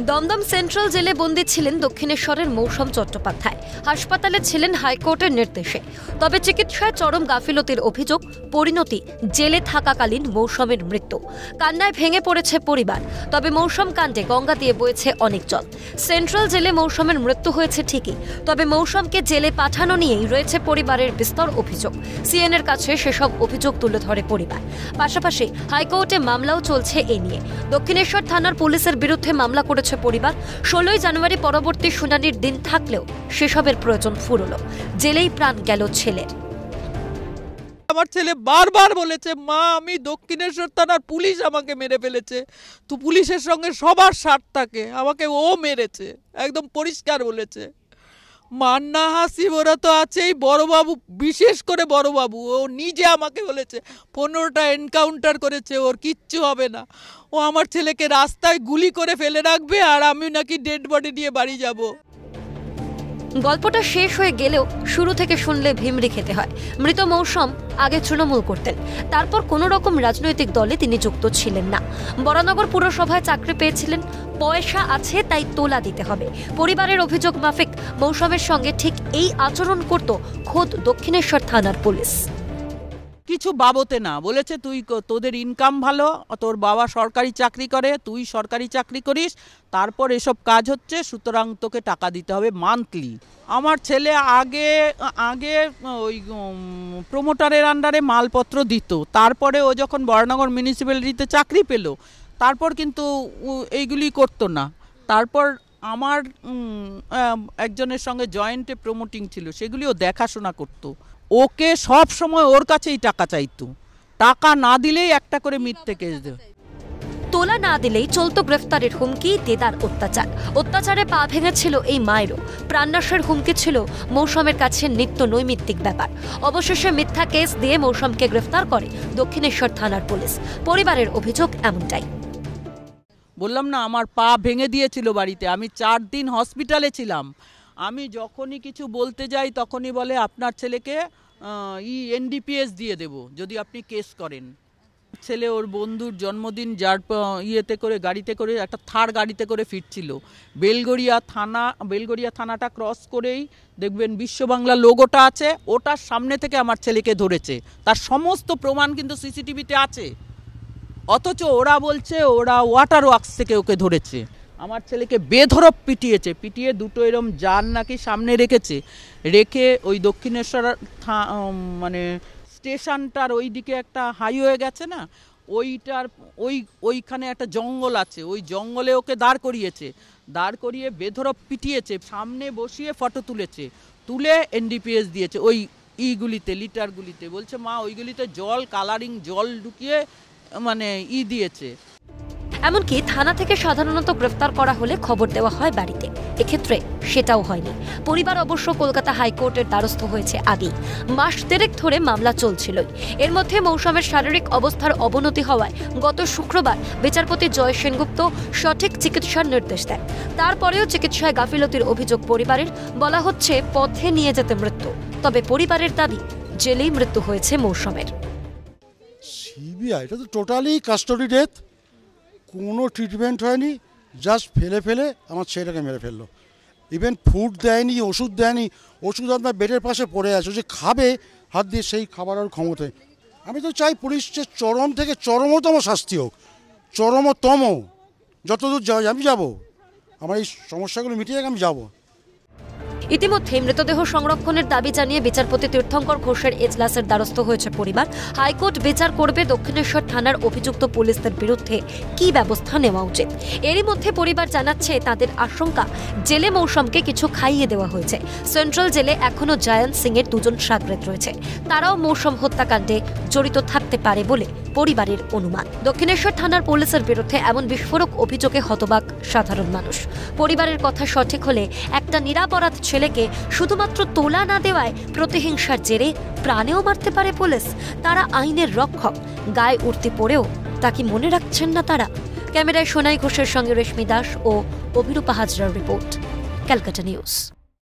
Dumdum central জেলে বন্দী ছিলেন দক্ষিণেশ্বরের মৌসম চট্টোপাধ্যায়। হাসপাতালে ছিলেন হাইকোর্টের নির্দেশে। তবে চিকিৎসায় চরম গাফিলতির অভিযোগ, পরিণতি জেলে থাকাকালীন মৌসমের মৃত্যু। কান্নায় ভেঙে পড়েছে পরিবার। তবে মৌসম কাণ্ডে গঙ্গা দিয়ে বয়েছে অনেক জল। সেন্ট্রাল জেলে মৌসমের মৃত্যু হয়েছে ঠিকই, তবে মৌসমকে জেলে পাঠানো নিয়েই রয়েছে পরিবারের বিস্তর অভিযোগ। সিএনএর কাছে সেসব অভিযোগ তুলে ধরে পরিবার। পাশাপাশি হাইকোর্টে মামলাও চলছে এ নিয়ে। দক্ষিণেশ্বর থানার পুলিশের বিরুদ্ধে মামলা করেছে পরিবার। 16 জানুয়ারি পরবর্তী শুনানির দিন থাকলেও সেসবের প্রয়োজন ফুরল। জেলেই প্রাণ গেল ছেলের। আমার ছেলে বারবার বলেছে, মা আমি দক্ষিণেশ্বর থানার পুলিশ আমাকে মেরে ফেলেছে, তো পুলিশের সঙ্গে সবার স্বার্থ থাকে, আমাকে ও মেরেছে, একদম পরিষ্কার বলেছে। মান্না হাসিব ওরা তো আছেই, বড়বাবু, বিশেষ করে বড়বাবু, ও নিজে আমাকে বলেছে 15টা এনকাউন্টার করেছে, ওর কিচ্ছু হবে না, ও আমার ছেলেকে রাস্তায় গুলি করে ফেলে রাখবে আর আমি নাকি ডেড বডি নিয়ে বাড়ি যাব। গল্পটা শেষ হয়ে গেলেও শুরু থেকে শুনলে ভিমড়ি খেতে হয়। মৃত মৌসম আগে তৃণমূল করতেন, তারপর কোনো রকম রাজনৈতিক দলে তিনি যুক্ত ছিলেন না। বরানগর পুরসভায় চাকরি পেয়েছিলেন। পয়সা আছে তাই তোলা দিতে হবে। পরিবারের অভিযোগ মাফিক মৌসমের সঙ্গে ঠিক এই আচরণ করত খোদ দক্ষিণেশ্বর থানার পুলিশ। কিছু বাবতে না, বলেছে তুই তোদের ইনকাম ভালো, তোর বাবা সরকারি চাকরি করে, তুই সরকারি চাকরি করিস, তারপর এসব কাজ হচ্ছে, সুতরাং তোকে টাকা দিতে হবে মান্থলি। আমার ছেলে আগে ওই প্রমোটারের আন্ডারে মালপত্র দিত, তারপরে ও যখন বরানগর মিউনিসিপ্যালিটিতে চাকরি পেল, তারপর কিন্তু এইগুলি করতো না। তারপর আমার একজনের সঙ্গে জয়েন্টে প্রমোটিং ছিল, সেগুলিও দেখাশোনা করতো। ওকে সব সময় ওর কাছেই টাকা চাইতো, টাকা না দিলেই একটা করে মিথ্যে কেস দেয়। তোলা না দিলেই চলতো গ্রেফতারের হুমকি, দেদার অত্যাচার। অত্যাচারে পা ভেঙেছিল এই মায়েরও। প্রাণনাশের হুমকি ছিল মৌসমের কাছে নিত্য নৈমিত্তিক ব্যাপার। অবশেষে মিথ্যা কেস দিয়ে মৌসমকে গ্রেফতার করে দক্ষিণেশ্বর থানার পুলিশ। পরিবারের অভিযোগ এমনটাই। বললাম না, আমার পা ভেঙে দিয়েছিল বাড়িতে, আমি 4 দিন হসপিটালে ছিলাম। আমি যখনই কিছু বলতে যাই তখনই বলে আপনার ছেলেকে এনডিপিএস দিয়ে দেব যদি আপনি কেস করেন। ছেলে ওর বন্ধুর জন্মদিন যার ইয়েতে করে, গাড়িতে করে, একটা থার গাড়িতে করে ফিরছিল। বেলগড়িয়া থানাটা ক্রস করেই দেখবেন বিশ্ব বাংলা লোগোটা আছে, ওটার সামনে থেকে আমার ছেলেকে ধরেছে। তার সমস্ত প্রমাণ কিন্তু সিসিটিভিতে আছে। অথচ ওরা বলছে ওরা ওয়াটার ওয়ার্কস থেকে ওকে ধরেছে। আমার ছেলেকে বেধড়ক পিটিয়ে দুটো এরম জান নাকি সামনে রেখে ওই দক্ষিণেশ্বর মানে স্টেশনটার ওই দিকে একটা হাইওয়ে গেছে না, ওইখানে একটা জঙ্গল আছে, ওই জঙ্গলে ওকে দাঁড় করিয়ে বেধড়ক পিটিয়েছে, সামনে বসিয়ে ফটো তুলে এনডিপিএস দিয়েছে ওই লিটারগুলিতে। বলছে মা ওইগুলিতে কালারিং জল ঢুকিয়ে মানে দিয়েছে। এমনকি থানা থেকে সাধারণত গ্রেফতার করা হলে খবর দেওয়া হয় বাড়িতে। এক্ষেত্রে সেটাও হয়নি। পরিবার অবশ্য কলকাতা হাইকোর্টের দ্বারস্থ হয়েছে আগেই। মাস দেড়েক ধরে মামলা চলছিলই। এর মধ্যে মৌসমের শারীরিক অবস্থার অবনতি হওয়ায় গত শুক্রবার বিচারপতি জয় সেনগুপ্ত সঠিক চিকিৎসার নির্দেশ দেন। তারপরেও চিকিৎসায় গাফিলতির অভিযোগ পরিবারের। বলা হচ্ছে পথে নিয়ে যেতে মৃত্যু। তবে পরিবারের দাবি জেলেই মৃত্যু হয়েছে মৌসমের। সিবিআই এটা তো টোটালি কাস্টডি ডেথ, কোনো ট্রিটমেন্ট হয়নি, জাস্ট ফেলে আমার ছেলেটাকে মেরে ফেললো। ইভেন ফুড দেয়নি, ওষুধ দেয়নি। ওষুধ আপনার বেডের পাশে পড়ে আছে, যে খাবে হাত দিয়ে সেই খাবার আর ক্ষমতায়। আমি তো চাই পুলিশের চরম থেকে চরমতম শাস্তি হোক, চরমতম। যতদূর যাওয়া আমি যাব, আমার এই সমস্যাগুলো মিটিয়ে আমি যাব। ইতিমধ্যে মৃতদেহ সংরক্ষণের দাবি জানিয়ে বিচারপতি তীর্থঙ্কর ঘোষের এজলাসের দ্বারস্থ হয়েছে পরিবার। হাইকোর্ট বিচার করবে দক্ষিণেশ্বর থানার অভিযুক্ত পুলিশদের বিরুদ্ধে কি ব্যবস্থা নেওয়া উচিত। এরই মধ্যে পরিবার জানাচ্ছে তাদের আশঙ্কা জেলে মৌসমকে কিছু খাইয়ে দেওয়া হয়েছে। সেন্ট্রাল জেলে এখনো জায়ান্ত সিং এর 2 জন সাগরেদ রয়েছে, তারাও মৌসম হত্যাকাণ্ডে জড়িত থাকতে পারে বলে পরিবারের অনুমান। দক্ষিণেশ্বর থানার পুলিশের বিরুদ্ধে এমন বিস্ফোরক অভিযোগে হতবাক সাধারণ মানুষ। পরিবারের কথা সঠিক হলে একটা নিরাপরাধ ছেলেকে শুধুমাত্র তোলা না দেওয়ায় প্রতিহিংসার জেরে প্রাণেও মারতে পারে পুলিশ। তারা আইনের রক্ষক, গায়ে উঠতে পড়েও তা কি মনে রাখছেন না তারা? ক্যামেরায় সোনাই ঘোষের সঙ্গে রেশমি দাস ও অভিরূপা হাজরার রিপোর্ট, ক্যালকাটা নিউজ।